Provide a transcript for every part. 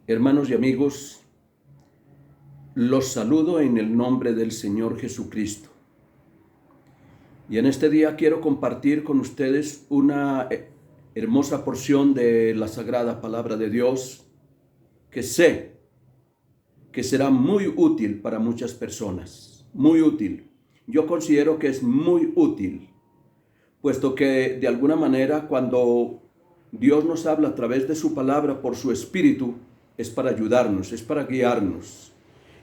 Hermanos y amigos, los saludo en el nombre del Señor Jesucristo. Y en este día quiero compartir con ustedes una hermosa porción de la sagrada palabra de Dios que sé que será muy útil para muchas personas. Muy útil. Yo considero que es muy útil, puesto que de alguna manera cuando Dios nos habla a través de su palabra por su Espíritu, es para ayudarnos, es para guiarnos,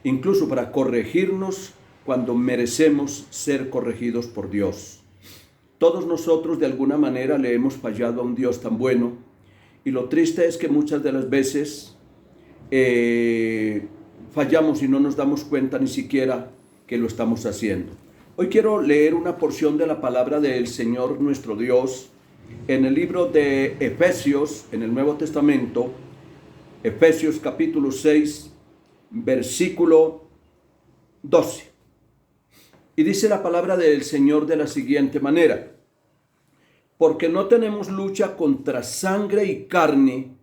incluso para corregirnos cuando merecemos ser corregidos por Dios. Todos nosotros de alguna manera le hemos fallado a un Dios tan bueno, y lo triste es que muchas de las veces fallamos y no nos damos cuenta ni siquiera que lo estamos haciendo. Hoy quiero leer una porción de la palabra del Señor nuestro Dios en el libro de Efesios, en el Nuevo Testamento, Efesios capítulo 6, versículo 12. Y dice la palabra del Señor de la siguiente manera: porque no tenemos lucha contra sangre y carne,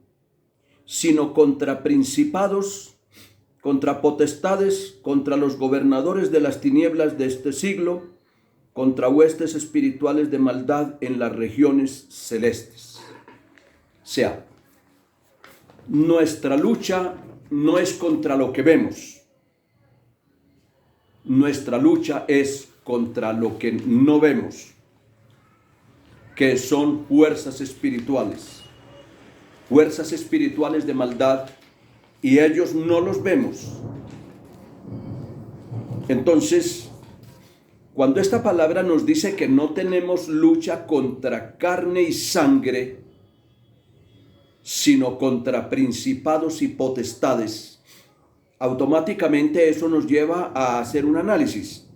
sino contra principados, contra potestades, contra los gobernadores de las tinieblas de este siglo, contra huestes espirituales de maldad en las regiones celestes. O sea, nuestra lucha no es contra lo que vemos. Nuestra lucha es contra lo que no vemos, que son fuerzas espirituales de maldad, y ellos no los vemos. Entonces, cuando esta palabra nos dice que no tenemos lucha contra carne y sangre, sino contra principados y potestades, automáticamente eso nos lleva a hacer un análisis.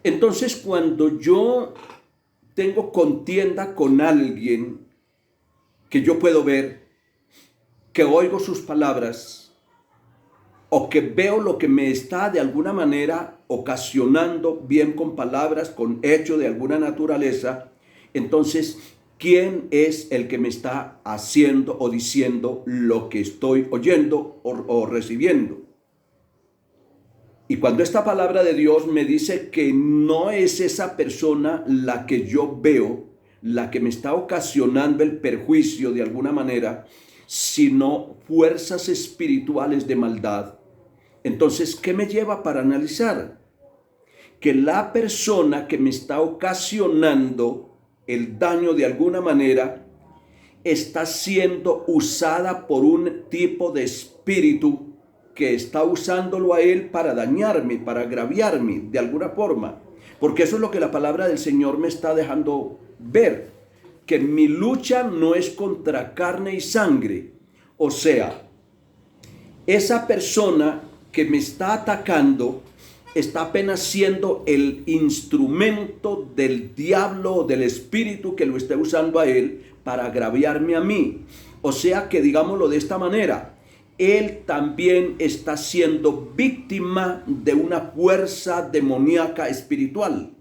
Entonces, cuando yo tengo contienda con alguien que yo puedo ver, que oigo sus palabras, o que veo lo que me está de alguna manera ocasionando, bien con palabras, con hecho de alguna naturaleza, entonces, ¿quién es el que me está haciendo o diciendo lo que estoy oyendo o recibiendo? Y cuando esta palabra de Dios me dice que no es esa persona la que yo veo, la que me está ocasionando el perjuicio de alguna manera, sino fuerzas espirituales de maldad, entonces, ¿qué me lleva para analizar? Que la persona que me está ocasionando el daño de alguna manera está siendo usada por un tipo de espíritu que está usándolo a él para dañarme, para agraviarme de alguna forma. Porque eso es lo que la palabra del Señor me está dejando ver, que mi lucha no es contra carne y sangre. O sea, esa persona que me está atacando está apenas siendo el instrumento del diablo o del espíritu que lo esté usando a él para agraviarme a mí. O sea que, digámoslo de esta manera, él también está siendo víctima de una fuerza demoníaca espiritual.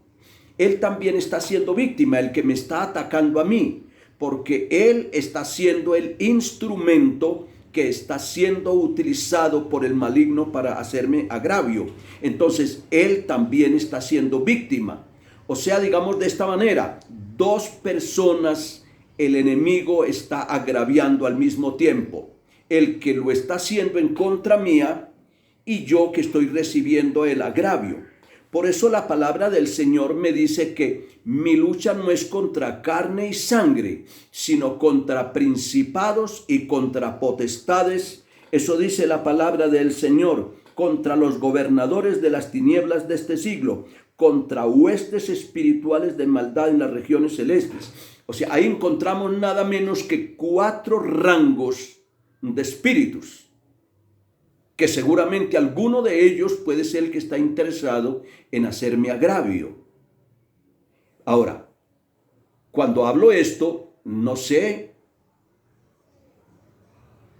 Él también está siendo víctima, el que me está atacando a mí, porque él está siendo el instrumento que está siendo utilizado por el maligno para hacerme agravio. Entonces, él también está siendo víctima. O sea, digamos de esta manera, dos personas el enemigo está agraviando al mismo tiempo. El que lo está haciendo en contra mía y yo que estoy recibiendo el agravio. Por eso la palabra del Señor me dice que mi lucha no es contra carne y sangre, sino contra principados y contra potestades. Eso dice la palabra del Señor, contra los gobernadores de las tinieblas de este siglo, contra huestes espirituales de maldad en las regiones celestes. O sea, ahí encontramos nada menos que 4 rangos de espíritus, que seguramente alguno de ellos puede ser el que está interesado en hacerme agravio. Ahora, cuando hablo esto, no sé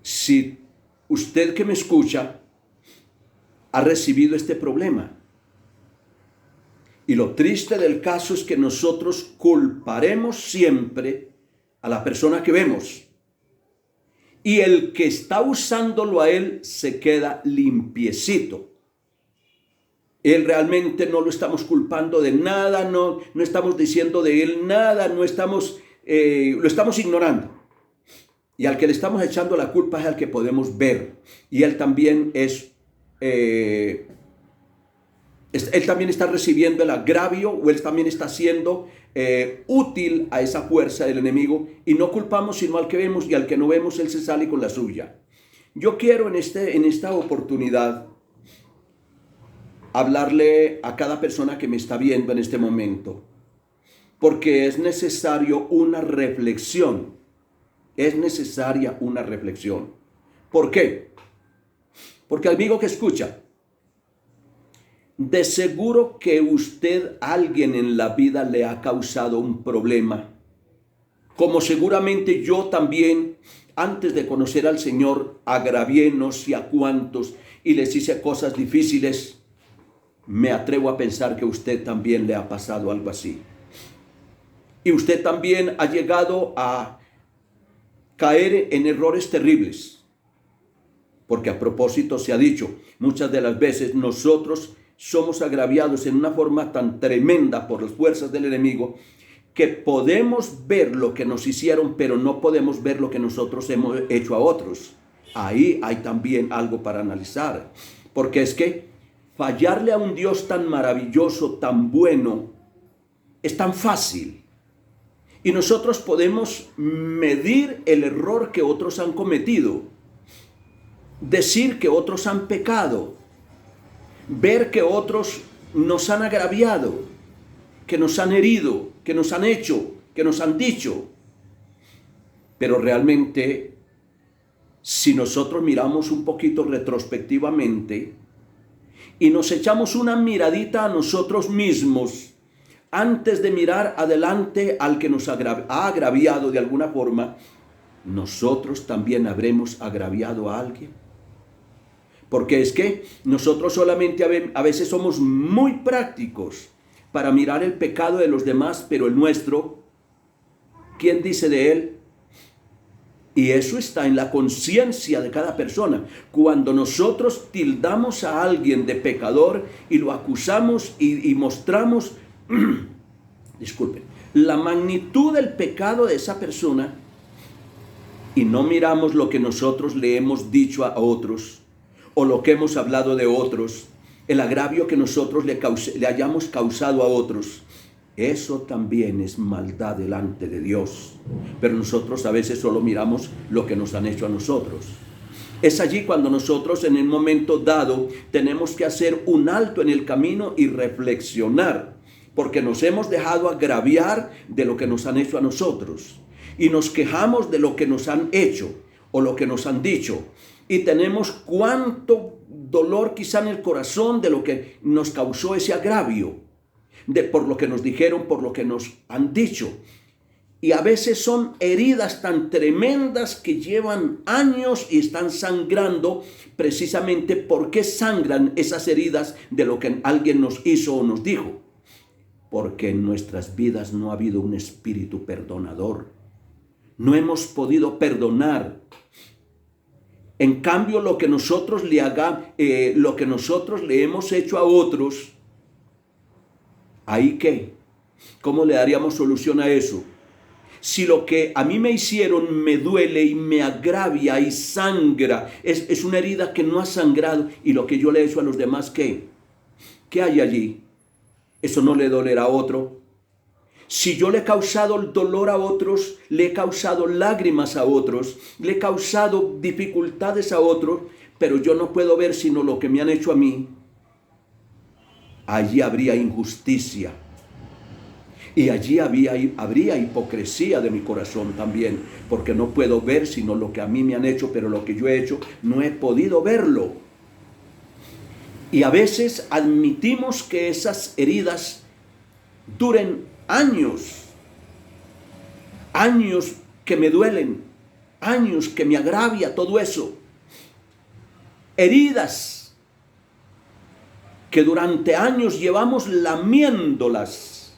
si usted que me escucha ha recibido este problema. Y lo triste del caso es que nosotros culparemos siempre a la persona que vemos. y el que está usándolo a él se queda limpiecito. Él realmente no lo estamos culpando de nada, no estamos diciendo de él nada, lo estamos ignorando. Y al que le estamos echando la culpa es al que podemos ver. Y él también él también está recibiendo el agravio, o él también está siendo útil a esa fuerza del enemigo, y no culpamos sino al que vemos, y al que no vemos él se sale con la suya. Yo quiero en esta oportunidad hablarle a cada persona que me está viendo en este momento, porque es necesario una reflexión. Es necesaria una reflexión. ¿Por qué? Porque amigo que escucha, de seguro que alguien en la vida le ha causado un problema, como seguramente yo también, antes de conocer al Señor, agravié no sé a cuántos y les hice cosas difíciles. Me atrevo a pensar que a usted también le ha pasado algo así. Y usted también ha llegado a caer en errores terribles. Porque a propósito se ha dicho, muchas de las veces nosotros somos agraviados en una forma tan tremenda por las fuerzas del enemigo, que podemos ver lo que nos hicieron, pero no podemos ver lo que nosotros hemos hecho a otros. Ahí hay también algo para analizar. Porque es que fallarle a un Dios tan maravilloso, tan bueno, es tan fácil. Y nosotros podemos medir el error que otros han cometido, decir que otros han pecado, ver que otros nos han agraviado, que nos han herido, que nos han hecho, que nos han dicho. Pero realmente, si nosotros miramos un poquito retrospectivamente y nos echamos una miradita a nosotros mismos, antes de mirar adelante al que nos ha agraviado de alguna forma, nosotros también habremos agraviado a alguien. Porque es que nosotros solamente a veces somos muy prácticos para mirar el pecado de los demás, pero el nuestro, ¿quién dice de él? Y eso está en la conciencia de cada persona. Cuando nosotros tildamos a alguien de pecador y lo acusamos y mostramos disculpen, la magnitud del pecado de esa persona, y no miramos lo que nosotros le hemos dicho a otros, o lo que hemos hablado de otros, el agravio que nosotros le hayamos causado a otros, eso también es maldad delante de Dios. Pero nosotros a veces solo miramos lo que nos han hecho a nosotros. Es allí cuando nosotros en el momento dado tenemos que hacer un alto en el camino y reflexionar, porque nos hemos dejado agraviar de lo que nos han hecho a nosotros. Y nos quejamos de lo que nos han hecho o lo que nos han dicho. Y tenemos cuánto dolor quizá en el corazón de lo que nos causó ese agravio. Por lo que nos dijeron, por lo que nos han dicho. Y a veces son heridas tan tremendas que llevan años y están sangrando, precisamente porque sangran esas heridas de lo que alguien nos hizo o nos dijo. Porque en nuestras vidas no ha habido un espíritu perdonador. No hemos podido perdonar. En cambio, lo que nosotros le hemos hecho a otros, ¿ahí qué? ¿Cómo le daríamos solución a eso? Si lo que a mí me hicieron me duele y me agravia y sangra, es una herida que no ha sangrado, y lo que yo le he hecho a los demás, ¿qué? ¿Qué hay allí? Eso no le dolerá a otro. Si yo le he causado dolor a otros, le he causado lágrimas a otros, le he causado dificultades a otros, pero yo no puedo ver sino lo que me han hecho a mí, allí habría injusticia. Y allí habría hipocresía de mi corazón también, porque no puedo ver sino lo que a mí me han hecho, pero lo que yo he hecho no he podido verlo. Y a veces admitimos que esas heridas duren años que me duelen, años que me agravia todo eso. Heridas que durante años llevamos lamiéndolas.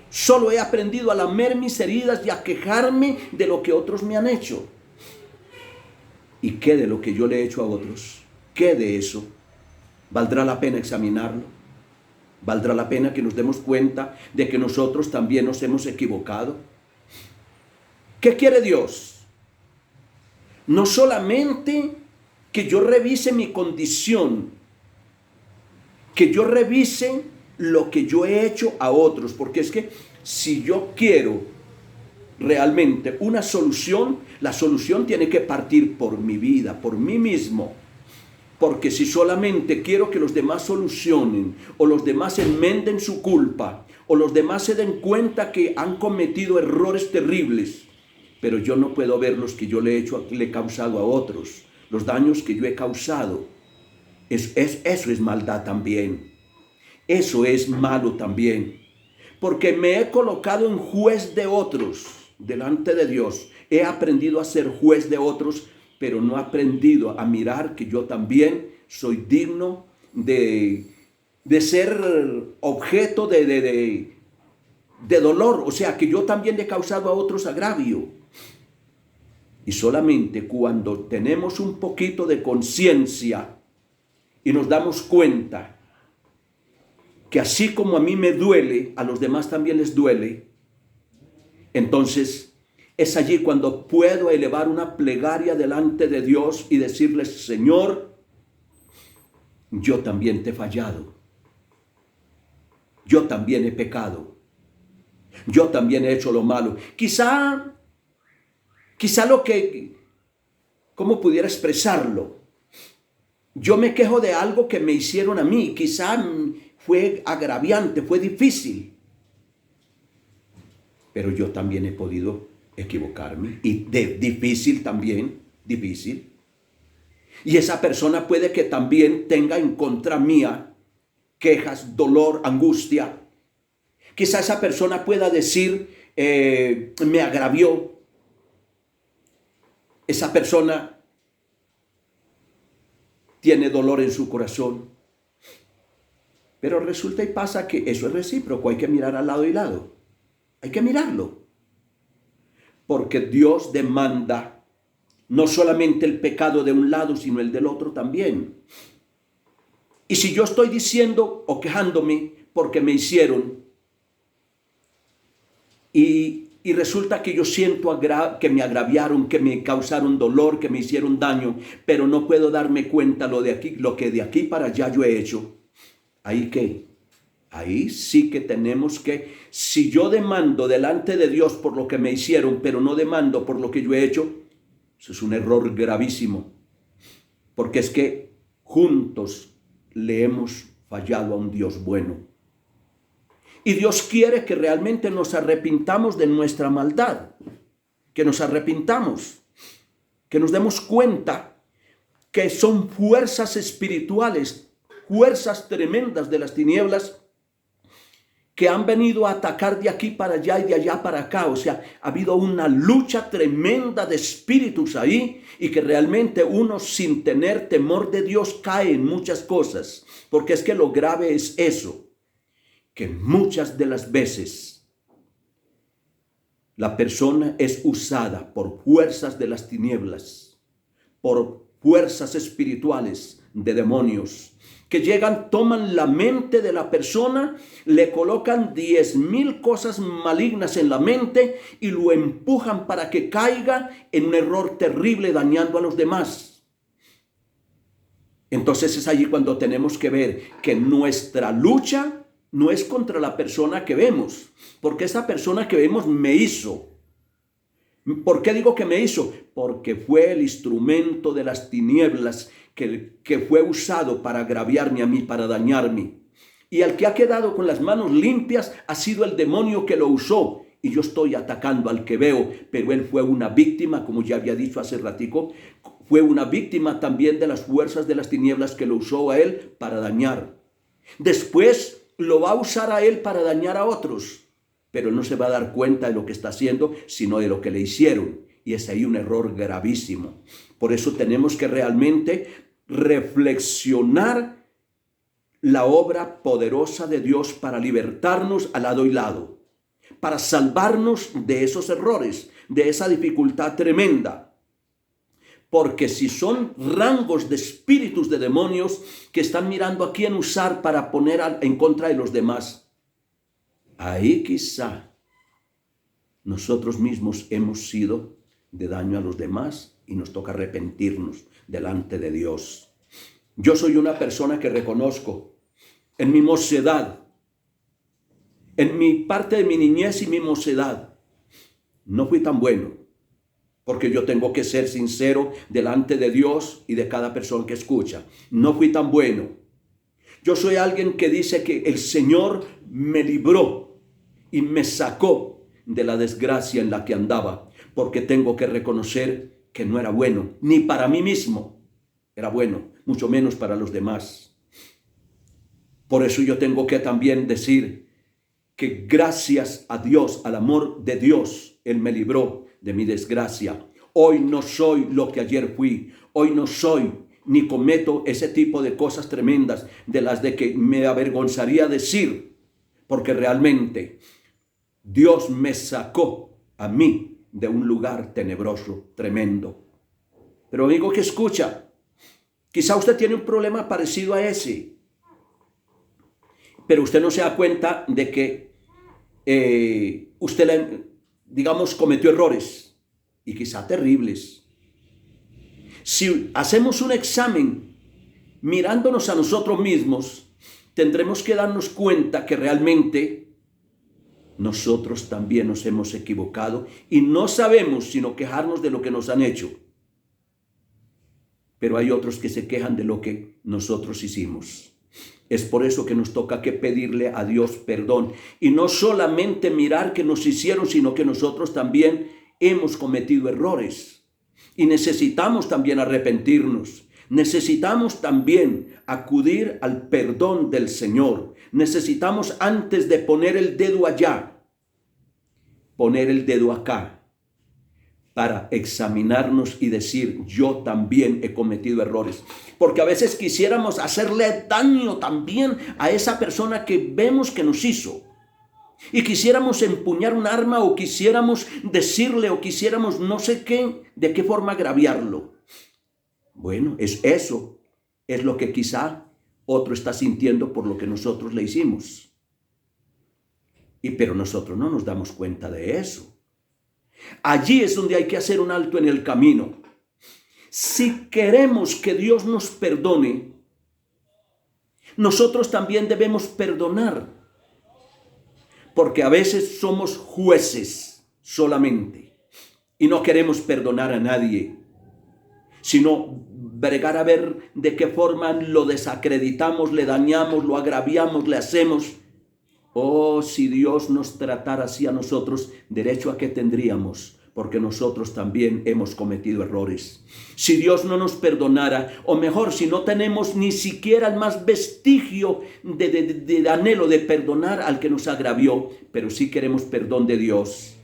Solo he aprendido a lamer mis heridas y a quejarme de lo que otros me han hecho. ¿Y qué de lo que yo le he hecho a otros? ¿Qué de eso? ¿Valdrá la pena examinarlo? ¿Valdrá la pena que nos demos cuenta de que nosotros también nos hemos equivocado? ¿Qué quiere Dios? No solamente que yo revise mi condición, que yo revise lo que yo he hecho a otros, porque es que si yo quiero realmente una solución, la solución tiene que partir por mi vida, por mí mismo. Porque si solamente quiero que los demás solucionen, o los demás enmenden su culpa, o los demás se den cuenta que han cometido errores terribles, pero yo no puedo ver los que yo le he causado a otros, los daños que yo he causado, eso es maldad también. Eso es malo también. Porque me he colocado en juez de otros delante de Dios. He aprendido a ser juez de otros, pero no he aprendido a mirar que yo también soy digno de ser objeto de dolor. O sea, que yo también he causado a otros agravio. Y solamente cuando tenemos un poquito de conciencia y nos damos cuenta que así como a mí me duele, a los demás también les duele, entonces es allí cuando puedo elevar una plegaria delante de Dios y decirle: Señor, yo también te he fallado, yo también he pecado, yo también he hecho lo malo. Quizá lo que, ¿cómo pudiera expresarlo? Yo me quejo de algo que me hicieron a mí, quizá fue agraviante, fue difícil, pero yo también he podido equivocarme, y difícil también, difícil. Y esa persona puede que también tenga en contra mía quejas, dolor, angustia. Quizá esa persona pueda decir, me agravió. Esa persona tiene dolor en su corazón. Pero resulta y pasa que eso es recíproco, hay que mirar al lado y lado. Hay que mirarlo. Porque Dios demanda no solamente el pecado de un lado, sino el del otro también. Y si yo estoy diciendo o quejándome porque me hicieron, y resulta que yo siento que me agraviaron, que me causaron dolor, que me hicieron daño, pero no puedo darme cuenta lo que de aquí para allá yo he hecho, ¿ahí qué? Ahí sí que tenemos que, si yo demando delante de Dios por lo que me hicieron, pero no demando por lo que yo he hecho, eso es un error gravísimo. Porque es que juntos le hemos fallado a un Dios bueno. Y Dios quiere que realmente nos arrepintamos de nuestra maldad, que nos arrepintamos, que nos demos cuenta que son fuerzas espirituales, fuerzas tremendas de las tinieblas, que han venido a atacar de aquí para allá y de allá para acá. O sea, ha habido una lucha tremenda de espíritus ahí, y que realmente uno, sin tener temor de Dios, cae en muchas cosas. Porque es que lo grave es eso, que muchas de las veces la persona es usada por fuerzas de las tinieblas, por fuerzas espirituales de demonios, que llegan, toman la mente de la persona, le colocan 10,000 cosas malignas en la mente y lo empujan para que caiga en un error terrible, dañando a los demás. Entonces es allí cuando tenemos que ver que nuestra lucha no es contra la persona que vemos, porque esa persona que vemos me hizo. ¿Por qué digo que me hizo? Porque fue el instrumento de las tinieblas que fue usado para agraviarme a mí, para dañarme. Y el que ha quedado con las manos limpias ha sido el demonio que lo usó. Y yo estoy atacando al que veo, pero él fue una víctima, como ya había dicho hace ratico, fue una víctima también de las fuerzas de las tinieblas que lo usó a él para dañar. Después lo va a usar a él para dañar a otros, pero no se va a dar cuenta de lo que está haciendo, sino de lo que le hicieron. Y es ahí un error gravísimo. Por eso tenemos que realmente reflexionar la obra poderosa de Dios para libertarnos a lado y lado, para salvarnos de esos errores, de esa dificultad tremenda. Porque si son rangos de espíritus de demonios que están mirando a quién usar para poner en contra de los demás, ahí quizá nosotros mismos hemos sido de daño a los demás y nos toca arrepentirnos delante de Dios. Yo soy una persona que reconozco en mi mocedad, en mi parte de mi niñez y mi mocedad, no fui tan bueno. Porque yo tengo que ser sincero delante de Dios y de cada persona que escucha. No fui tan bueno. Yo soy alguien que dice que el Señor me libró y me sacó de la desgracia en la que andaba. Porque tengo que reconocer que no era bueno, ni para mí mismo era bueno, mucho menos para los demás. Por eso yo tengo que también decir que gracias a Dios, al amor de Dios, Él me libró de mi desgracia. Hoy no soy lo que ayer fui. Hoy no soy ni cometo ese tipo de cosas tremendas de las de que me avergonzaría decir, porque realmente Dios me sacó a mí de un lugar tenebroso, tremendo. Pero amigo que escucha, quizá usted tiene un problema parecido a ese, pero usted no se da cuenta de que usted, digamos, cometió errores y quizá terribles. Si hacemos un examen mirándonos a nosotros mismos, tendremos que darnos cuenta que realmente nosotros también nos hemos equivocado y no sabemos sino quejarnos de lo que nos han hecho. Pero hay otros que se quejan de lo que nosotros hicimos. Es por eso que nos toca que pedirle a Dios perdón. Y no solamente mirar que nos hicieron, sino que nosotros también hemos cometido errores. Y necesitamos también arrepentirnos. Necesitamos también acudir al perdón del Señor. Necesitamos, antes de poner el dedo allá, poner el dedo acá, para examinarnos y decir, yo también he cometido errores. Porque a veces quisiéramos hacerle daño también a esa persona que vemos que nos hizo. Y quisiéramos empuñar un arma, o quisiéramos decirle, o quisiéramos no sé qué, de qué forma agraviarlo. Bueno, eso es lo que quizá otro está sintiendo por lo que nosotros le hicimos. Pero nosotros no nos damos cuenta de eso. Allí es donde hay que hacer un alto en el camino. Si queremos que Dios nos perdone, nosotros también debemos perdonar. Porque a veces somos jueces solamente y no queremos perdonar a nadie, sino bregar a ver de qué forma lo desacreditamos, le dañamos, lo agraviamos, le hacemos. Oh, si Dios nos tratara así a nosotros, derecho a qué tendríamos, porque nosotros también hemos cometido errores. Si Dios no nos perdonara, o mejor, si no tenemos ni siquiera el más vestigio de anhelo de perdonar al que nos agravió, pero sí queremos perdón de Dios.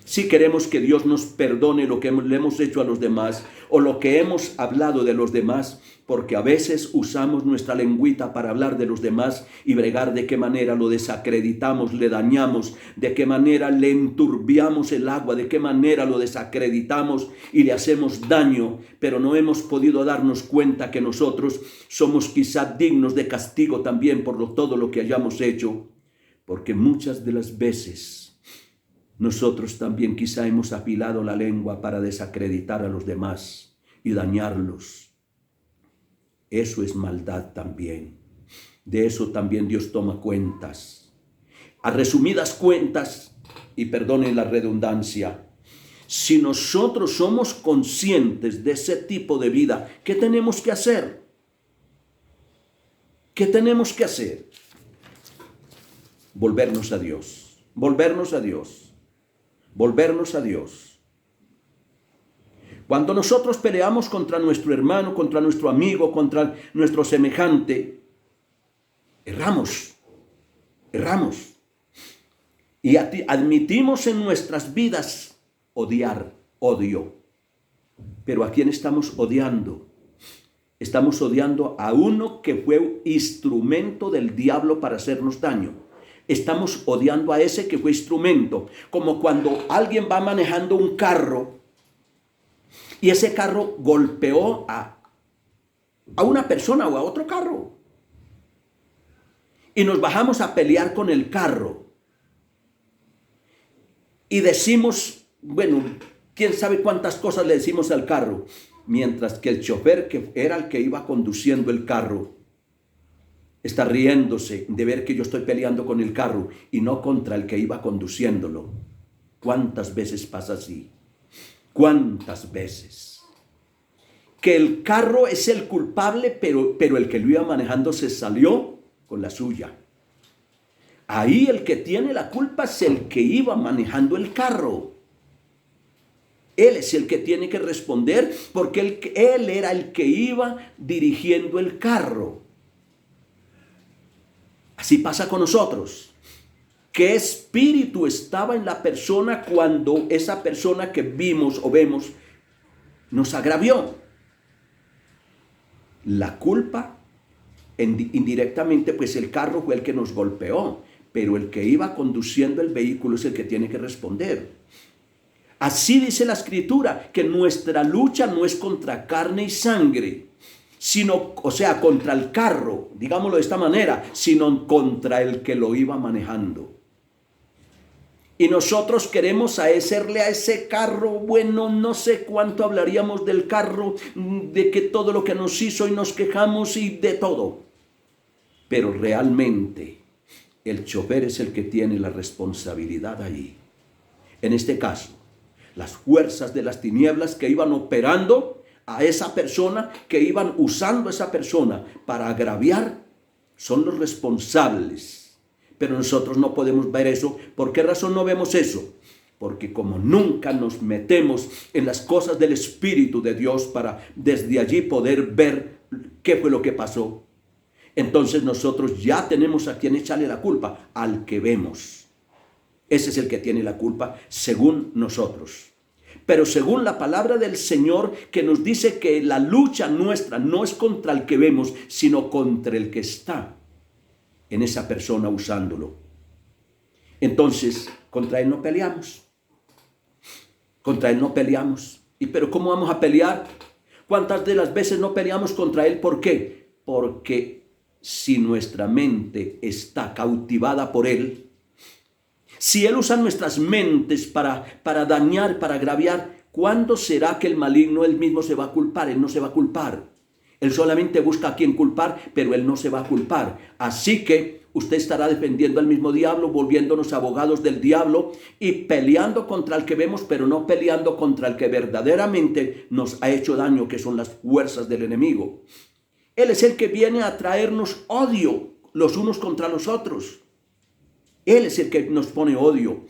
Si queremos que Dios nos perdone lo que le hemos hecho a los demás o lo que hemos hablado de los demás, porque a veces usamos nuestra lengüita para hablar de los demás y bregar de qué manera lo desacreditamos, le dañamos, de qué manera le enturbiamos el agua, de qué manera lo desacreditamos y le hacemos daño, pero no hemos podido darnos cuenta que nosotros somos quizá dignos de castigo también por todo lo que hayamos hecho, porque muchas de las veces nosotros también quizá hemos afilado la lengua para desacreditar a los demás y dañarlos. Eso es maldad también. De eso también Dios toma cuentas. A resumidas cuentas, y perdonen la redundancia, si nosotros somos conscientes de ese tipo de vida, ¿qué tenemos que hacer? ¿Qué tenemos que hacer? Volvernos a Dios. Volvernos a Dios. Volvernos a Dios. Cuando nosotros peleamos contra nuestro hermano, contra nuestro amigo, contra nuestro semejante, erramos. Y admitimos en nuestras vidas odio. Pero ¿a quién estamos odiando? Estamos odiando a uno que fue instrumento del diablo para hacernos daño. Estamos odiando a ese que fue instrumento, como cuando alguien va manejando un carro Y ese carro golpeó a una persona o a otro carro. Y nos bajamos a pelear con el carro. Y decimos, bueno, quién sabe cuántas cosas le decimos al carro. Mientras que el chofer, que era el que iba conduciendo el carro, está riéndose de ver que yo estoy peleando con el carro y no contra el que iba conduciéndolo. ¿Cuántas veces pasa así? ¿Cuántas veces? Que el carro es el culpable, pero el que lo iba manejando se salió con la suya. Ahí el que tiene la culpa es el que iba manejando el carro. Él es el que tiene que responder porque él era el que iba dirigiendo el carro. Así pasa con nosotros. ¿Qué espíritu estaba en la persona cuando esa persona que vimos o vemos nos agravió? La culpa, indirectamente, pues el carro fue el que nos golpeó, pero el que iba conduciendo el vehículo es el que tiene que responder. Así dice la Escritura, que nuestra lucha no es contra carne y sangre, sino, o sea, contra el carro, digámoslo de esta manera, sino contra el que lo iba manejando. Y nosotros queremos hacerle a ese carro, bueno, no sé cuánto hablaríamos del carro, de que todo lo que nos hizo y nos quejamos y de todo. Pero realmente el chofer es el que tiene la responsabilidad allí. En este caso, las fuerzas de las tinieblas que iban operando a esa persona, que iban usando a esa persona para agraviar, son los responsables. Pero nosotros no podemos ver eso. ¿Por qué razón no vemos eso? Porque como nunca nos metemos en las cosas del Espíritu de Dios para desde allí poder ver qué fue lo que pasó, entonces nosotros ya tenemos a quien echarle la culpa, al que vemos. Ese es el que tiene la culpa según nosotros. Pero según la palabra del Señor, que nos dice que la lucha nuestra no es contra el que vemos, sino contra el que está en esa persona usándolo. Entonces, contra él no peleamos. Contra él no peleamos. Pero ¿cómo vamos a pelear? ¿Cuántas de las veces no peleamos contra él? ¿Por qué? Porque si nuestra mente está cautivada por él, si él usa nuestras mentes para dañar, para agraviar, ¿cuándo será que el maligno él mismo se va a culpar? Él no se va a culpar. Él solamente busca a quien culpar, pero él no se va a culpar. Así que usted estará defendiendo al mismo diablo, volviéndonos abogados del diablo y peleando contra el que vemos, pero no peleando contra el que verdaderamente nos ha hecho daño, que son las fuerzas del enemigo. Él es el que viene a traernos odio los unos contra los otros. Él es el que nos pone odio,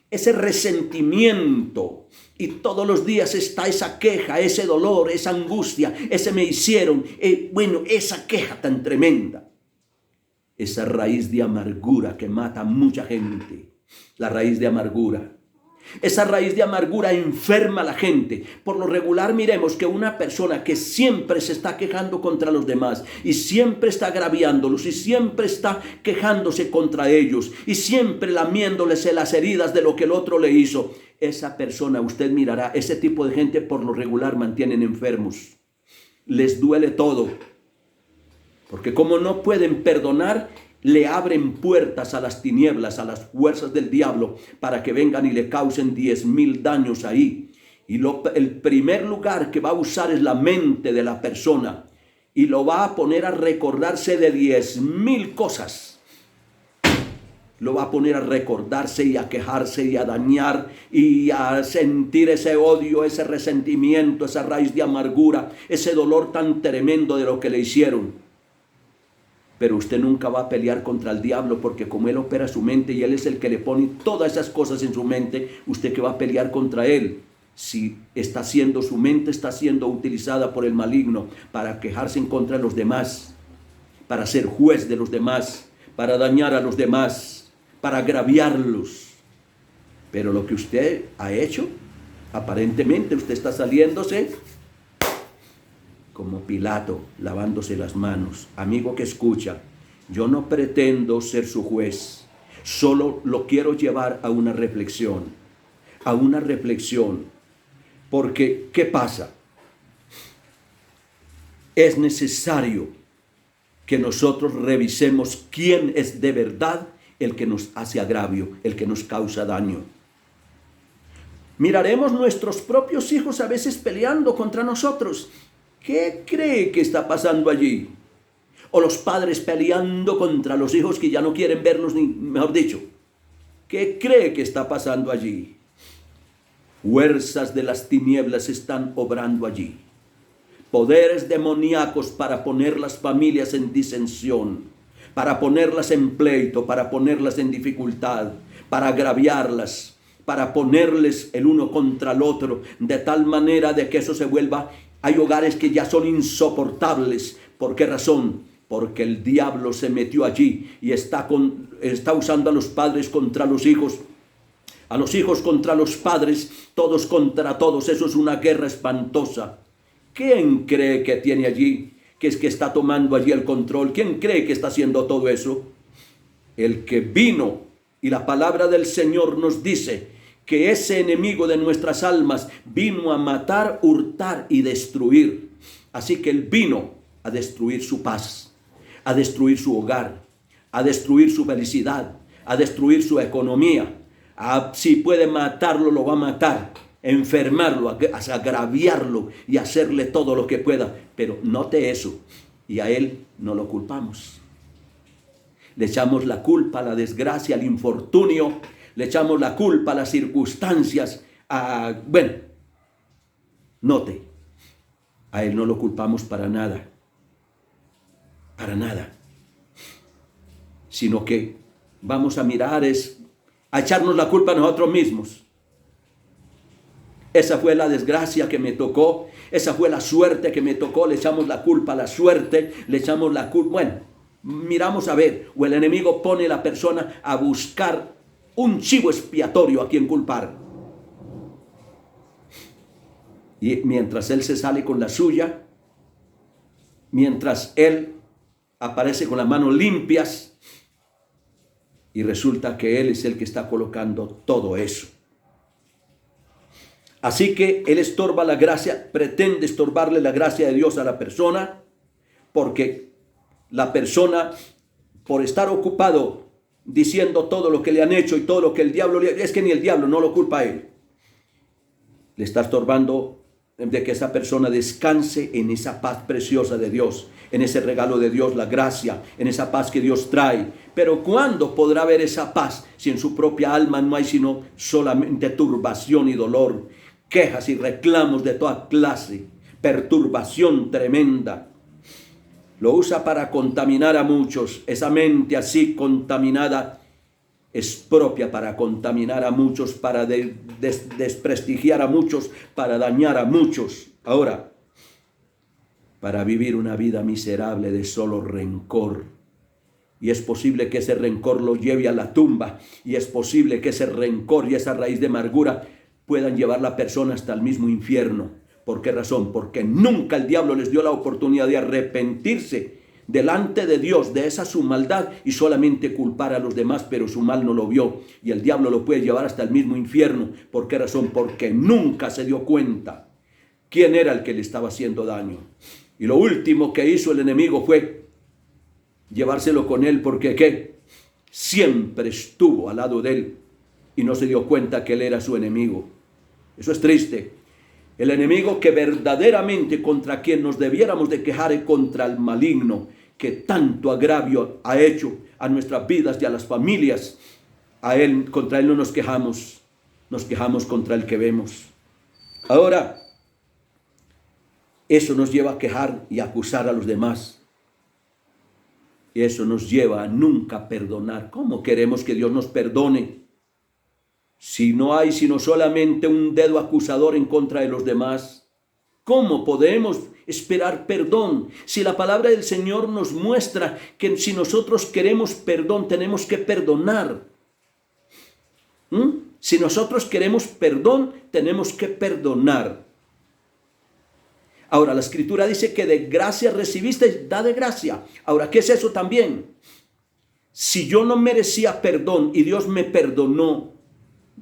ese resentimiento. Y todos los días está esa queja, ese dolor, esa angustia, ese me hicieron, esa queja tan tremenda. Esa raíz de amargura que mata a mucha gente. La raíz de amargura. Esa raíz de amargura enferma a la gente. Por lo regular miremos que una persona que siempre se está quejando contra los demás y siempre está agraviándolos y siempre está quejándose contra ellos y siempre lamiéndoles las heridas de lo que el otro le hizo, esa persona, usted mirará, ese tipo de gente por lo regular mantienen enfermos. Les duele todo. Porque como no pueden perdonar, le abren puertas a las tinieblas, a las fuerzas del diablo, para que vengan y le causen 10,000 daños ahí. Y el primer lugar que va a usar es la mente de la persona. Y lo va a poner a recordarse de 10,000 cosas. Lo va a poner a recordarse y a quejarse y a dañar y a sentir ese odio, ese resentimiento, esa raíz de amargura, ese dolor tan tremendo de lo que le hicieron. Pero usted nunca va a pelear contra el diablo, porque como él opera su mente y él es el que le pone todas esas cosas en su mente, usted que va a pelear contra él. Si su mente está siendo utilizada por el maligno para quejarse en contra de los demás, para ser juez de los demás, para dañar a los demás, para agraviarlos. Pero lo que usted ha hecho, aparentemente usted está saliéndose como Pilato, lavándose las manos. Amigo que escucha, yo no pretendo ser su juez, solo lo quiero llevar a una reflexión. Porque, ¿qué pasa? es necesario que nosotros revisemos quién es de verdad el que nos hace agravio, el que nos causa daño. Miraremos nuestros propios hijos a veces peleando contra nosotros. ¿Qué cree que está pasando allí? O los padres peleando contra los hijos que ya no quieren verlos, ni mejor dicho. ¿Qué cree que está pasando allí? Fuerzas de las tinieblas están obrando allí. Poderes demoníacos para poner las familias en disensión, para ponerlas en pleito, para ponerlas en dificultad, para agraviarlas, para ponerles el uno contra el otro, de tal manera de que eso se vuelva. Hay hogares que ya son insoportables. ¿Por qué razón? Porque el diablo se metió allí y está usando a los padres contra los hijos, a los hijos contra los padres, todos contra todos. Eso es una guerra espantosa. ¿Quién cree que tiene allí, que es que está tomando allí el control? ¿Quién cree que está haciendo todo eso? El que vino, y la palabra del Señor nos dice que ese enemigo de nuestras almas vino a matar, hurtar y destruir. Así que él vino a destruir su paz, a destruir su hogar, a destruir su felicidad, a destruir su economía. Si puede matarlo, lo va a matar, enfermarlo, agraviarlo y hacerle todo lo que pueda. Pero note eso, y a él no lo culpamos. Le echamos la culpa a la desgracia, al infortunio, le echamos la culpa a las circunstancias. Note, a él no lo culpamos para nada, sino que vamos a mirar a echarnos la culpa a nosotros mismos. Esa fue la desgracia que me tocó, esa fue la suerte que me tocó, le echamos la culpa a la suerte, le echamos la culpa. Bueno, miramos a ver, o el enemigo pone a la persona a buscar un chivo expiatorio a quien culpar. Y mientras él se sale con la suya, mientras él aparece con las manos limpias, y resulta que él es el que está colocando todo eso. Así que él estorba la gracia, pretende estorbarle la gracia de Dios a la persona, porque la persona, por estar ocupado diciendo todo lo que le han hecho y todo lo que el diablo es que ni el diablo no lo culpa a él, le está estorbando de que esa persona descanse en esa paz preciosa de Dios, en ese regalo de Dios, la gracia, en esa paz que Dios trae. Pero ¿cuándo podrá haber esa paz si en su propia alma no hay sino solamente turbación y dolor, quejas y reclamos de toda clase, perturbación tremenda? Lo usa para contaminar a muchos. Esa mente así contaminada es propia para contaminar a muchos, para desprestigiar a muchos, para dañar a muchos. Ahora, para vivir una vida miserable de solo rencor. Y es posible que ese rencor lo lleve a la tumba. Y es posible que ese rencor y esa raíz de amargura puedan llevar a la persona hasta el mismo infierno. ¿Por qué razón? Porque nunca el diablo les dio la oportunidad de arrepentirse delante de Dios de esa su maldad y solamente culpar a los demás, pero su mal no lo vio. Y el diablo lo puede llevar hasta el mismo infierno. ¿Por qué razón? Porque nunca se dio cuenta quién era el que le estaba haciendo daño. Y lo último que hizo el enemigo fue llevárselo con él, porque ¿qué? Siempre estuvo al lado de él y no se dio cuenta que él era su enemigo. Eso es triste. El enemigo que verdaderamente contra quien nos debiéramos de quejar es contra el maligno, que tanto agravio ha hecho a nuestras vidas y a las familias. Contra él no nos quejamos contra el que vemos. Ahora, eso nos lleva a quejar y a acusar a los demás. Y eso nos lleva a nunca perdonar. ¿Cómo queremos que Dios nos perdone si no hay sino solamente un dedo acusador en contra de los demás? ¿Cómo podemos esperar perdón si la palabra del Señor nos muestra que si nosotros queremos perdón tenemos que perdonar? Si nosotros queremos perdón tenemos que perdonar. Ahora, la Escritura dice que de gracia recibiste, da de gracia. Ahora, ¿qué es eso también? Si yo no merecía perdón y Dios me perdonó,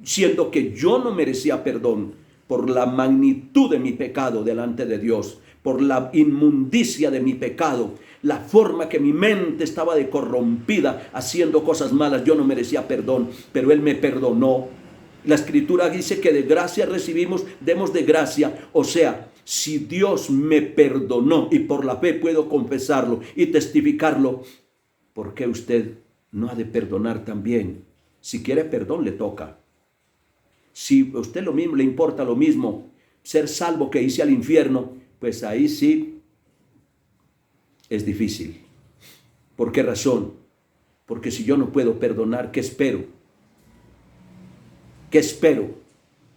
siendo que yo no merecía perdón por la magnitud de mi pecado delante de Dios, por la inmundicia de mi pecado, la forma que mi mente estaba de corrompida, haciendo cosas malas. Yo no merecía perdón, pero Él me perdonó. La Escritura dice que de gracia recibimos, demos de gracia. O sea, si Dios me perdonó y por la fe puedo confesarlo y testificarlo, ¿por qué usted no ha de perdonar también? Si quiere perdón, le toca. Si a usted lo mismo, le importa lo mismo ser salvo que irse al infierno, pues ahí sí es difícil. ¿Por qué razón? Porque si yo no puedo perdonar, ¿qué espero? ¿Qué espero?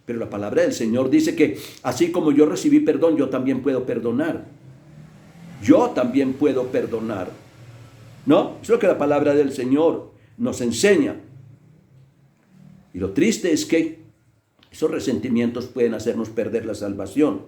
Pero la palabra del Señor dice que así como yo recibí perdón, yo también puedo perdonar. Yo también puedo perdonar. ¿No? Eso es lo que la palabra del Señor nos enseña. Y lo triste es que esos resentimientos pueden hacernos perder la salvación.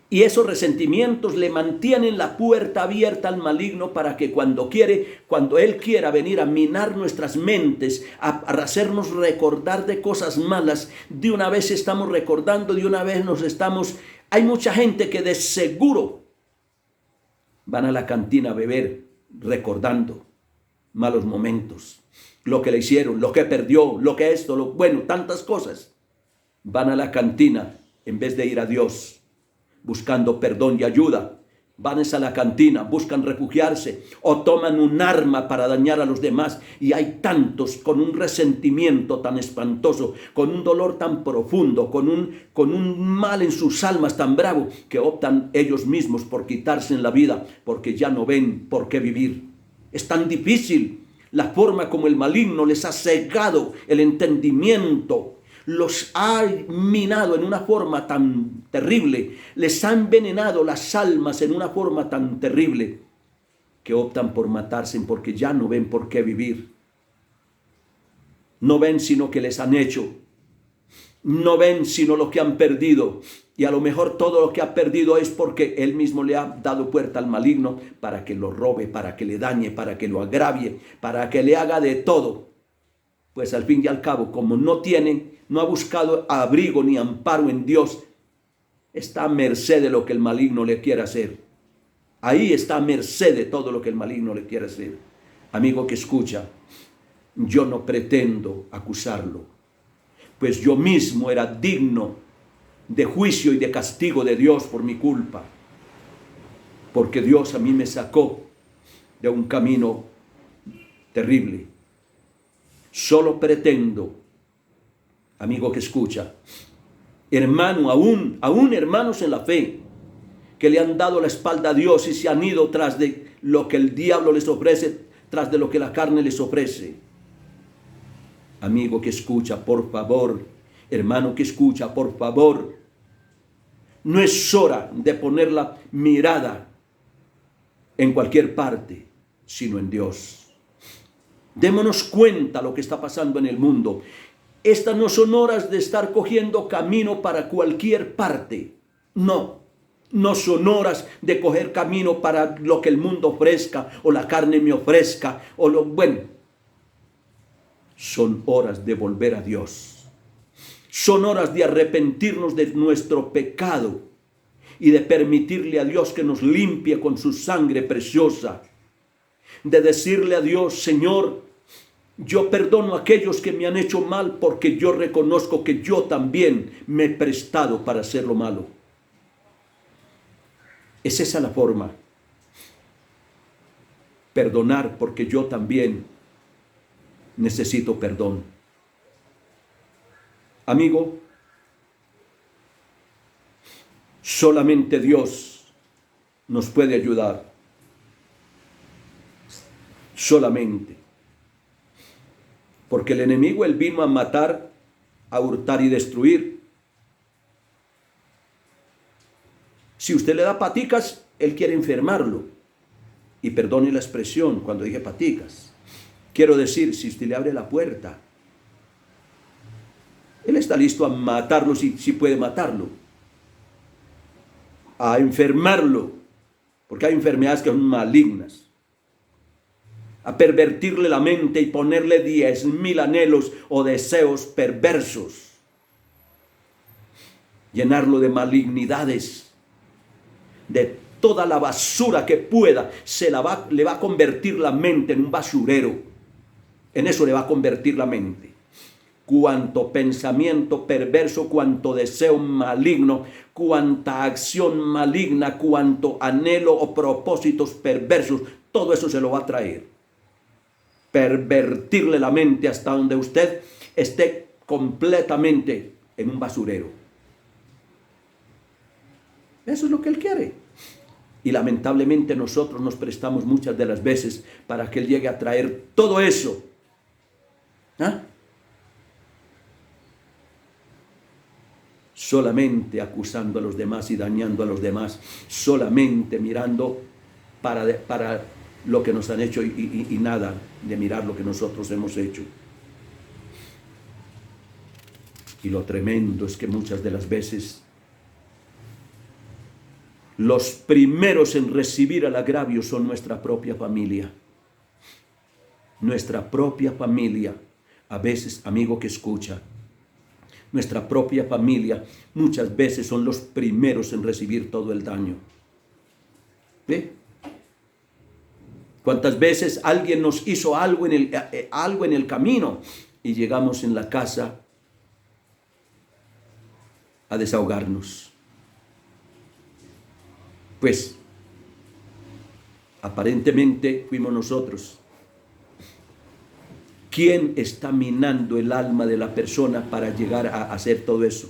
Y esos resentimientos le mantienen la puerta abierta al maligno para que cuando Él quiera venir a minar nuestras mentes, a hacernos recordar de cosas malas, de una vez estamos recordando, de una vez Hay mucha gente que de seguro van a la cantina a beber recordando malos momentos, lo que le hicieron, lo que perdió, lo que bueno, tantas cosas. Van a la cantina en vez de ir a Dios buscando perdón y ayuda. Van a la cantina, buscan refugiarse o toman un arma para dañar a los demás. Y hay tantos con un resentimiento tan espantoso, con un dolor tan profundo, con un mal en sus almas tan bravo, que optan ellos mismos por quitarse la vida porque ya no ven por qué vivir. Es tan difícil la forma como el maligno les ha cegado el entendimiento, los ha minado en una forma tan terrible, les ha envenenado las almas en una forma tan terrible, que optan por matarse porque ya no ven por qué vivir. No ven sino que les han hecho, no ven sino lo que han perdido, y a lo mejor todo lo que ha perdido es porque él mismo le ha dado puerta al maligno para que lo robe, para que le dañe, para que lo agravie, para que le haga de todo. Pues al fin y al cabo, como no ha buscado abrigo ni amparo en Dios, está a merced de lo que el maligno le quiera hacer. Ahí está a merced de todo lo que el maligno le quiera hacer. Amigo que escucha, yo no pretendo acusarlo, pues yo mismo era digno de juicio y de castigo de Dios por mi culpa, porque Dios a mí me sacó de un camino terrible. Solo pretendo, amigo que escucha, hermano, aún hermanos en la fe, que le han dado la espalda a Dios y se han ido tras de lo que el diablo les ofrece, tras de lo que la carne les ofrece. Amigo que escucha, por favor, hermano que escucha, por favor, no es hora de poner la mirada en cualquier parte, sino en Dios. Démonos cuenta lo que está pasando en el mundo. Estas no son horas de estar cogiendo camino para cualquier parte. No son horas de coger camino para lo que el mundo ofrezca o la carne me ofrezca son horas de volver a Dios. Son horas de arrepentirnos de nuestro pecado y de permitirle a Dios que nos limpie con su sangre preciosa. De decirle a Dios, Señor, yo perdono a aquellos que me han hecho mal porque yo reconozco que yo también me he prestado para hacer lo malo. Es esa la forma. Perdonar porque yo también necesito perdón. Amigo, solamente Dios nos puede ayudar. Solamente. Porque el enemigo, él vino a matar, a hurtar y destruir. Si usted le da paticas, él quiere enfermarlo. Y perdone la expresión cuando dije paticas. Quiero decir, si usted le abre la puerta, él está listo a matarlo si puede matarlo. A enfermarlo, porque hay enfermedades que son malignas. A pervertirle la mente y ponerle 10,000 anhelos o deseos perversos. llenarlo de malignidades, de toda la basura que pueda. Le va a convertir la mente en un basurero. En eso le va a convertir la mente. Cuanto pensamiento perverso, cuanto deseo maligno, cuanta acción maligna, cuanto anhelo o propósitos perversos, todo eso se lo va a traer. Pervertirle la mente hasta donde usted esté completamente en un basurero. Eso es lo que Él quiere. Y lamentablemente nosotros nos prestamos muchas de las veces para que Él llegue a traer todo eso. ¿Ah? Solamente acusando a los demás y dañando a los demás, solamente mirando para lo que nos han hecho y nada de mirar lo que nosotros hemos hecho. Y lo tremendo es que muchas de las veces los primeros en recibir el agravio son nuestra propia familia. Nuestra propia familia. A veces, amigo que escucha, nuestra propia familia muchas veces son los primeros en recibir todo el daño. ¿Ve? ¿Cuántas veces alguien nos hizo algo en el camino y llegamos en la casa a desahogarnos? Pues aparentemente fuimos nosotros. ¿Quién está minando el alma de la persona para llegar a hacer todo eso?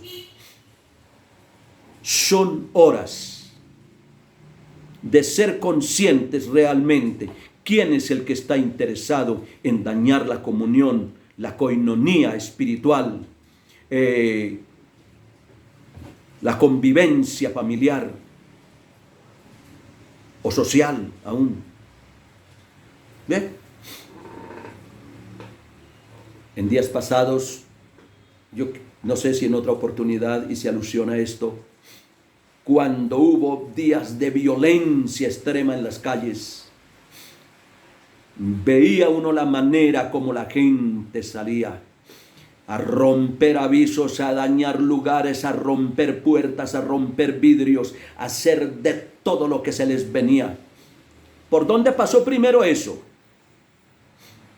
Son horas de ser conscientes realmente quién es el que está interesado en dañar la comunión, la coinonía espiritual, la convivencia familiar o social aún. ¿Ve? En días pasados, yo no sé si en otra oportunidad hice alusión a esto, cuando hubo días de violencia extrema en las calles, veía uno la manera como la gente salía a romper avisos, a dañar lugares, a romper puertas, a romper vidrios, a hacer de todo lo que se les venía. ¿Por dónde pasó primero eso?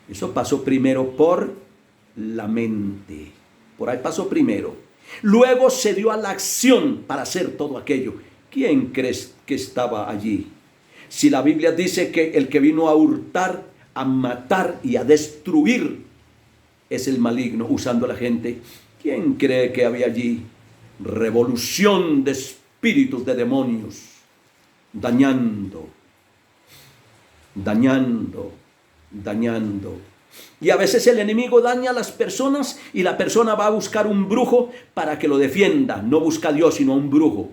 Eso pasó primero por la mente. Por ahí pasó primero. Luego se dio a la acción para hacer todo aquello. ¿Quién crees que estaba allí? Si la Biblia dice que el que vino a hurtar, a matar y a destruir es el maligno, usando a la gente, ¿quién cree que había allí? Revolución de espíritus, de demonios, dañando. Y a veces el enemigo daña a las personas y la persona va a buscar un brujo para que lo defienda. No busca a Dios, sino a un brujo.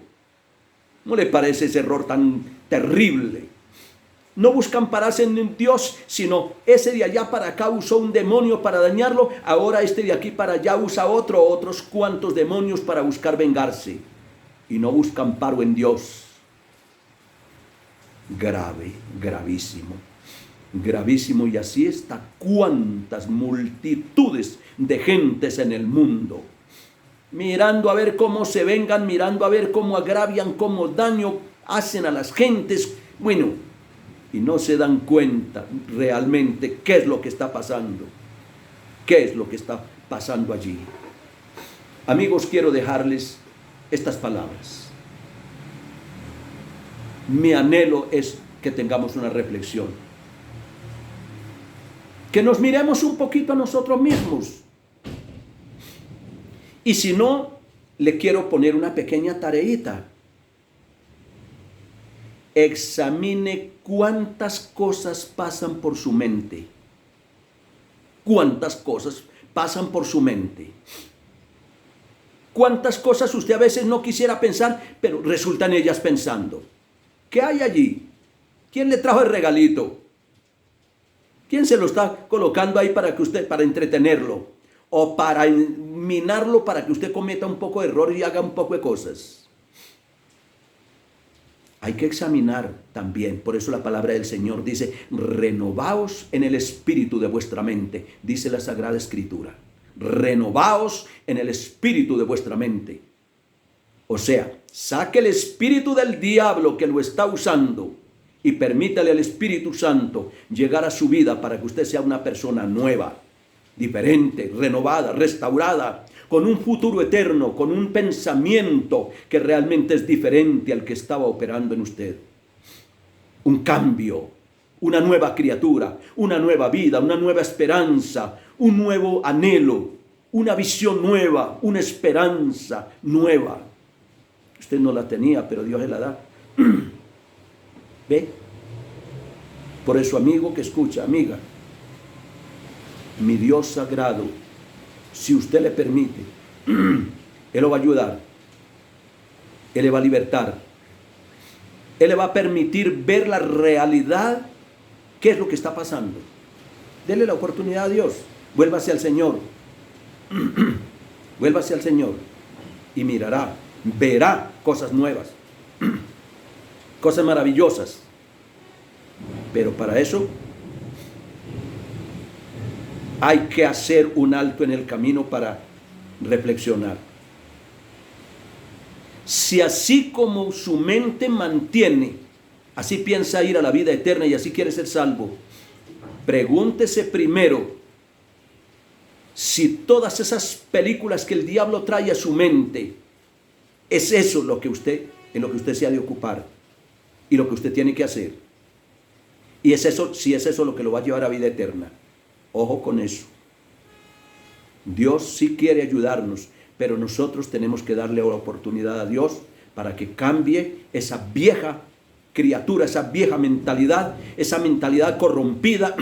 ¿No le parece ese error tan terrible? No buscan ampararse en Dios, sino ese de allá para acá usó un demonio para dañarlo. Ahora este de aquí para allá usa otros cuantos demonios para buscar vengarse. Y no busca amparo en Dios. Grave, gravísimo. Gravísimo, y así está cuántas multitudes de gentes en el mundo, mirando a ver cómo se vengan, mirando a ver cómo agravian, cómo daño hacen a las gentes, bueno, y no se dan cuenta realmente qué es lo que está pasando, qué es lo que está pasando allí. Amigos, quiero dejarles estas palabras. Mi anhelo es que tengamos una reflexión, que nos miremos un poquito a nosotros mismos. Y si no, le quiero poner una pequeña tareita. Examine cuántas cosas pasan por su mente. Cuántas cosas pasan por su mente. Cuántas cosas usted a veces no quisiera pensar, pero resultan ellas pensando. ¿Qué hay allí? ¿Quién le trajo el regalito? ¿Quién se lo está colocando ahí para entretenerlo? O para minarlo para que usted cometa un poco de error y haga un poco de cosas. Hay que examinar también. Por eso la palabra del Señor dice: renovaos en el espíritu de vuestra mente. Dice la Sagrada Escritura. Renovaos en el espíritu de vuestra mente. O sea, saque el espíritu del diablo que lo está usando y permítale al Espíritu Santo llegar a su vida para que usted sea una persona nueva, diferente, renovada, restaurada, con un futuro eterno, con un pensamiento que realmente es diferente al que estaba operando en usted. Un cambio, una nueva criatura, una nueva vida, una nueva esperanza, un nuevo anhelo, una visión nueva, una esperanza nueva. Usted no la tenía, pero Dios se la da. ¿Ve? Por eso, amigo que escucha, amiga, mi Dios sagrado, si usted le permite, Él lo va a ayudar, Él le va a libertar, Él le va a permitir ver la realidad, qué es lo que está pasando. Dele la oportunidad a Dios, vuélvase al Señor, vuélvase al Señor y mirará, verá cosas nuevas, cosas maravillosas. Pero para eso hay que hacer un alto en el camino para reflexionar. Si así como su mente mantiene, así piensa ir a la vida eterna y así quiere ser salvo, pregúntese primero si todas esas películas que el diablo trae a su mente, es eso en lo que usted se ha de ocupar y lo que usted tiene que hacer. Y es eso, si es eso lo que lo va a llevar a vida eterna. Ojo con eso. Dios sí quiere ayudarnos, pero nosotros tenemos que darle la oportunidad a Dios para que cambie esa vieja criatura, esa vieja mentalidad, esa mentalidad corrompida,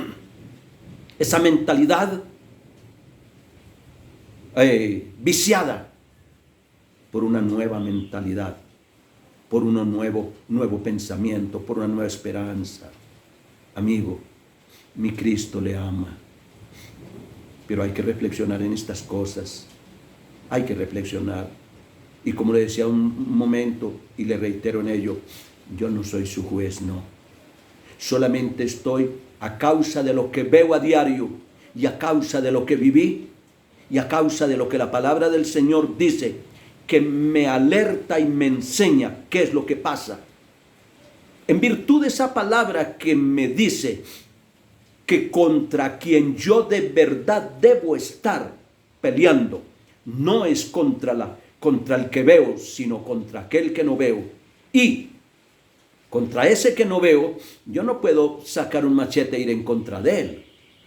esa mentalidad viciada por una nueva mentalidad, por un nuevo pensamiento, por una nueva esperanza. Amigo, mi Cristo le ama, pero hay que reflexionar en estas cosas, hay que reflexionar. Y como le decía un momento, y le reitero en ello, yo no soy su juez, no. Solamente estoy a causa de lo que veo a diario, y a causa de lo que viví, y a causa de lo que la palabra del Señor dice, que me alerta y me enseña qué es lo que pasa. En virtud de esa palabra que me dice que contra quien yo de verdad debo estar peleando, no es contra el que veo, sino contra aquel que no veo. Y contra ese que no veo, yo no puedo sacar un machete e ir en contra de él,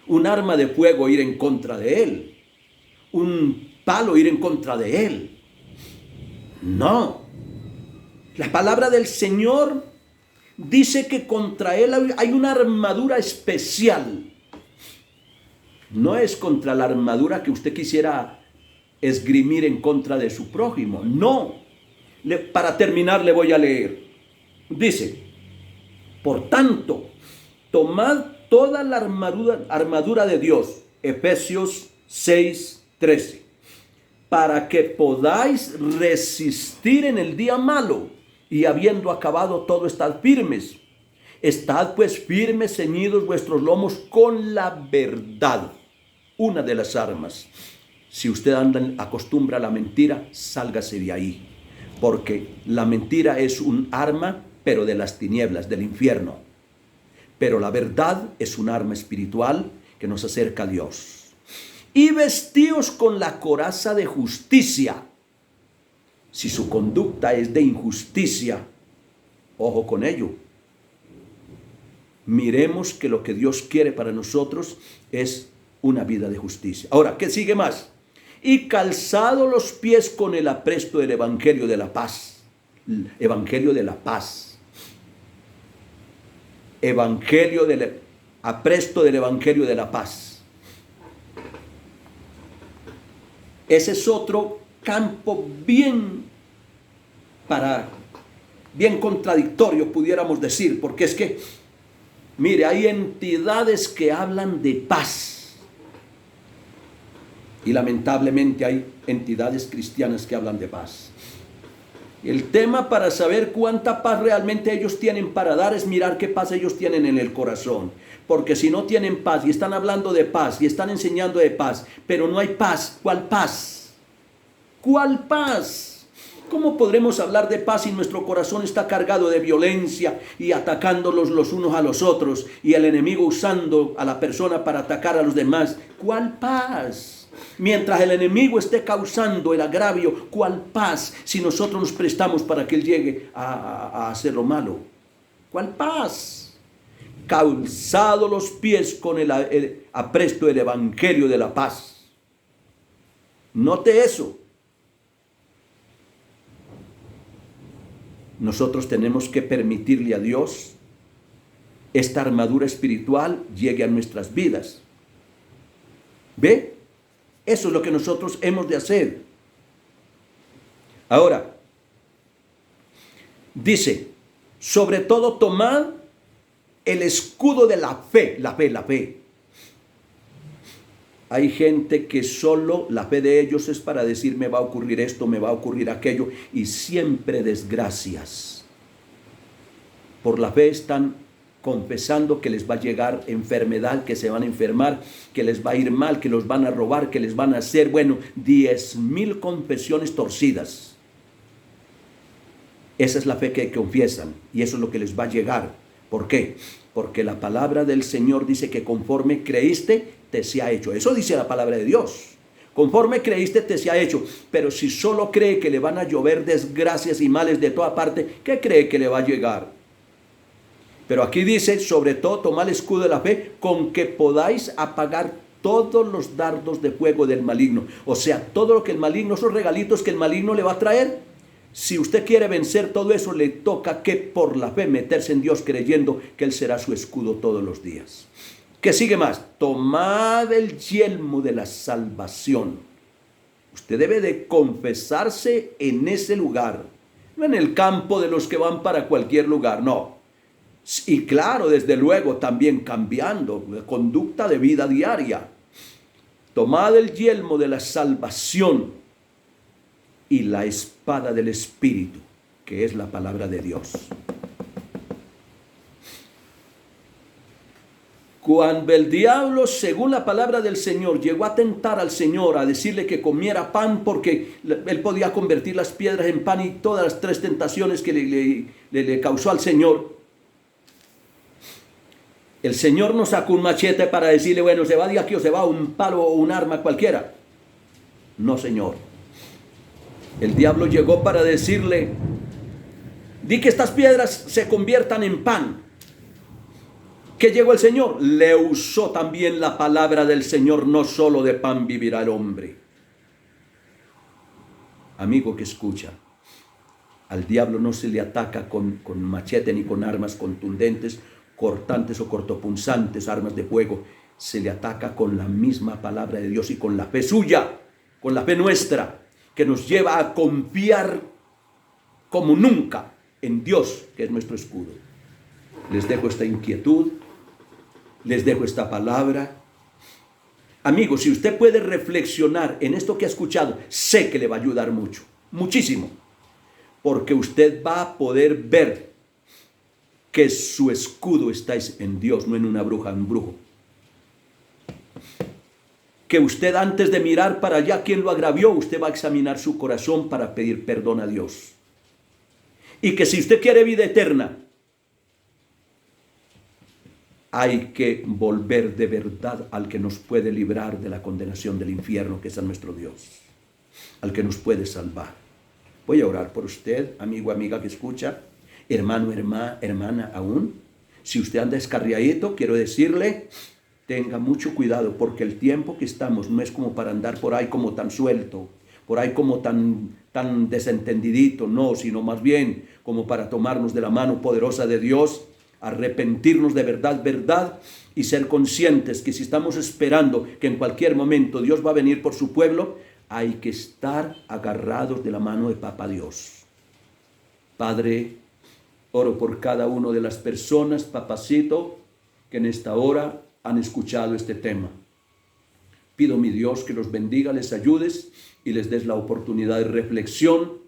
un arma de fuego ir en contra de él, un palo ir en contra de él. No. La palabra del Señor dice que contra él hay una armadura especial. No es contra la armadura que usted quisiera esgrimir en contra de su prójimo. No. Para terminar le voy a leer. Dice, por tanto, tomad toda la armadura de Dios. Efesios 6:13. Para que podáis resistir en el día malo. Y habiendo acabado todo, estad firmes. Estad pues firmes, ceñidos vuestros lomos con la verdad. Una de las armas. Si usted acostumbra a la mentira, sálgase de ahí. Porque la mentira es un arma, pero de las tinieblas, del infierno. Pero la verdad es un arma espiritual que nos acerca a Dios. Y vestíos con la coraza de justicia. Si su conducta es de injusticia, ojo con ello. Miremos que lo que Dios quiere para nosotros es una vida de justicia. Ahora, ¿qué sigue más? Y calzado los pies con el apresto del Evangelio de la paz. Evangelio de la paz. Apresto del Evangelio de la paz. Ese es otro campo bien contradictorio, pudiéramos decir, porque es que, mire, hay entidades que hablan de paz y lamentablemente hay entidades cristianas que hablan de paz. El tema para saber cuánta paz realmente ellos tienen para dar es mirar qué paz ellos tienen en el corazón. Porque si no tienen paz y están hablando de paz y están enseñando de paz, pero no hay paz, ¿cuál paz? ¿Cuál paz? ¿Cómo podremos hablar de paz si nuestro corazón está cargado de violencia y atacándolos los unos a los otros y el enemigo usando a la persona para atacar a los demás? ¿Cuál paz? Mientras el enemigo esté causando el agravio, ¿cuál paz si nosotros nos prestamos para que él llegue a hacer lo malo? ¿Cuál paz? Calzado los pies con el apresto del evangelio de la paz. Note eso. Nosotros tenemos que permitirle a Dios esta armadura espiritual llegue a nuestras vidas. ¿Ve? Eso es lo que nosotros hemos de hacer. Ahora, dice, sobre todo tomad el escudo de la fe, la fe. Hay gente que solo la fe de ellos es para decir me va a ocurrir esto, me va a ocurrir aquello, y siempre desgracias. Por la fe están confesando que les va a llegar enfermedad, que se van a enfermar, que les va a ir mal, que los van a robar, que les van a hacer, 10,000 confesiones torcidas. Esa es la fe que confiesan y eso es lo que les va a llegar. ¿Por qué? Porque la palabra del Señor dice que conforme creíste, te se ha hecho. Eso dice la palabra de Dios. Conforme creíste, te se ha hecho. Pero si solo cree que le van a llover desgracias y males de toda parte, ¿qué cree que le va a llegar? Pero aquí dice, sobre todo, tomad el escudo de la fe, con que podáis apagar todos los dardos de fuego del maligno. O sea, todo lo que el maligno, esos regalitos que el maligno le va a traer. Si usted quiere vencer todo eso, le toca que por la fe meterse en Dios creyendo que Él será su escudo todos los días. ¿Qué sigue más? Tomad el yelmo de la salvación. Usted debe de confesarse en ese lugar, no en el campo de los que van para cualquier lugar, no. Y claro, desde luego, también cambiando la conducta de vida diaria. Tomad el yelmo de la salvación y la espada del Espíritu, que es la palabra de Dios. Cuando el diablo, según la palabra del Señor, llegó a tentar al Señor, a decirle que comiera pan porque él podía convertir las piedras en pan y todas las 3 tentaciones que le causó al Señor, el Señor no sacó un machete para decirle, bueno, se va de aquí o se va un palo o un arma cualquiera. No, Señor. El diablo llegó para decirle, di que estas piedras se conviertan en pan. ¿Qué llegó el Señor? Le usó también la palabra del Señor, no solo de pan vivirá el hombre. Amigo que escucha, al diablo no se le ataca con machete ni con armas contundentes, cortantes o cortopunzantes, armas de fuego. Se le ataca con la misma palabra de Dios y con la fe suya, con la fe nuestra, que nos lleva a confiar como nunca en Dios, que es nuestro escudo. Les dejo esta inquietud, les dejo esta palabra. Amigo, si usted puede reflexionar en esto que ha escuchado, sé que le va a ayudar mucho, muchísimo, porque usted va a poder ver que su escudo está en Dios, no en una bruja, un brujo. Que usted, antes de mirar para allá quién lo agravió, usted va a examinar su corazón para pedir perdón a Dios. Y que si usted quiere vida eterna, hay que volver de verdad al que nos puede librar de la condenación del infierno, que es a nuestro Dios, al que nos puede salvar. Voy a orar por usted, amigo, amiga que escucha, hermano, hermana aún. Si usted anda escarriadito, quiero decirle, tenga mucho cuidado, porque el tiempo que estamos no es como para andar por ahí como tan suelto, por ahí como tan desentendidito, no, sino más bien como para tomarnos de la mano poderosa de Dios, arrepentirnos de verdad y ser conscientes que si estamos esperando que en cualquier momento Dios va a venir por su pueblo, hay que estar agarrados de la mano de Papá Dios. Padre, oro por cada una de las personas, papacito, que en esta hora han escuchado este tema. Pido, mi Dios, que los bendiga, les ayudes y les des la oportunidad de reflexión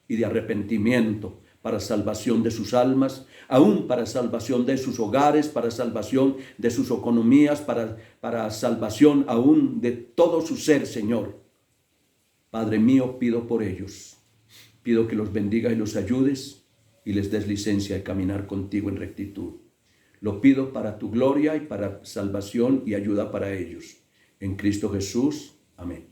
y de arrepentimiento para salvación de sus almas, aún para salvación de sus hogares, para salvación de sus economías, para salvación aún de todo su ser, Señor. Padre mío, pido por ellos. Pido que los bendigas y los ayudes y les des licencia de caminar contigo en rectitud. Lo pido para tu gloria y para salvación y ayuda para ellos. En Cristo Jesús. Amén.